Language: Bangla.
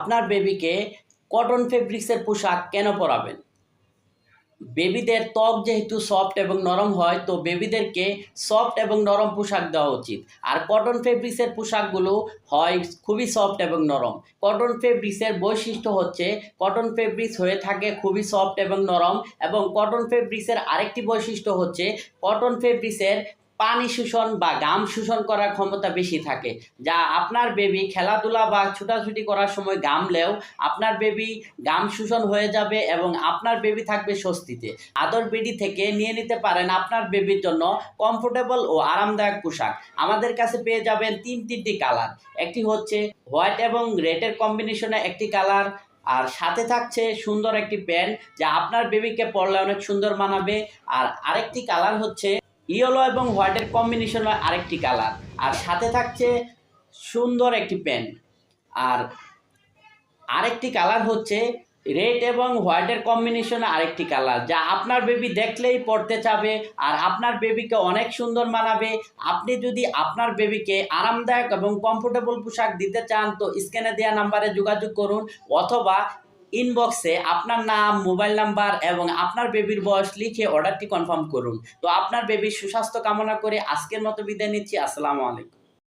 আপনার বেবিকে কটন ফেব্রিক্সের পোশাক কেন পরাবেন? বেবিদের ত্বক যেহেতু সফট এবং নরম হয়, তো বেবিদেরকে সফট এবং নরম পোশাক দেওয়া উচিত। আর কটন ফেব্রিক্সের পোশাকগুলো হয় খুবই সফট এবং নরম। কটন ফেব্রিক্সের বৈশিষ্ট্য হচ্ছে কটন ফেব্রিক্স হয়ে থাকে খুবই সফট এবং নরম, এবং কটন ফেব্রিক্সের আরেকটি বৈশিষ্ট্য হচ্ছে কটন ফেব্রিক্সের পানি শোষণ বা ঘাম শোষণ করার ক্ষমতা বেশি থাকে, যা আপনার বেবি খেলাধুলা বা ছুটাছুটি করার সময় ঘামলেও আপনার বেবি ঘাম শোষণ হয়ে যাবে এবং আপনার বেবি থাকবে স্বস্তিতে। আদর বিডি থেকে নিয়ে নিতে পারেন আপনার বেবির জন্য কমফোর্টেবল ও আরামদায়ক পোশাক। আমাদের কাছে পেয়ে যাবেন তিনটি কালার। একটি হচ্ছে হোয়াইট এবং রেডের কম্বিনেশনে একটি কালার, আর সাথে থাকছে সুন্দর একটি প্যান্ট যা আপনার বেবিকে পরলে অনেক সুন্দর মানাবে। আর আরেকটি কালার হচ্ছে ইয়েলো এবং হোয়াইটের কম্বিনেশনে আরেকটি কালার, আর সাথে থাকছে সুন্দর একটি প্যান্ট। আর আরেকটি কালার হচ্ছে রেড এবং হোয়াইটের কম্বিনেশনে আরেকটি কালার, যা আপনার বেবি দেখলেই পরতে চাবে আর আপনার বেবিকে অনেক সুন্দর মানাবে। আপনি যদি আপনার বেবিকে আরামদায়ক এবং কমফোর্টেবল পোশাক দিতে চান, তো স্ক্রিনে দেওয়া নাম্বারে যোগাযোগ করুন, অথবা ইনবক্সে আপনার নাম, মোবাইল নাম্বার এবং আপনার বেবির বয়স লিখে অর্ডারটি কনফার্ম করুন। তো আপনার বেবির সুস্বাস্থ্য কামনা করে আজকের মতো বিদায় নিচ্ছি। আসসালামু আলাইকুম।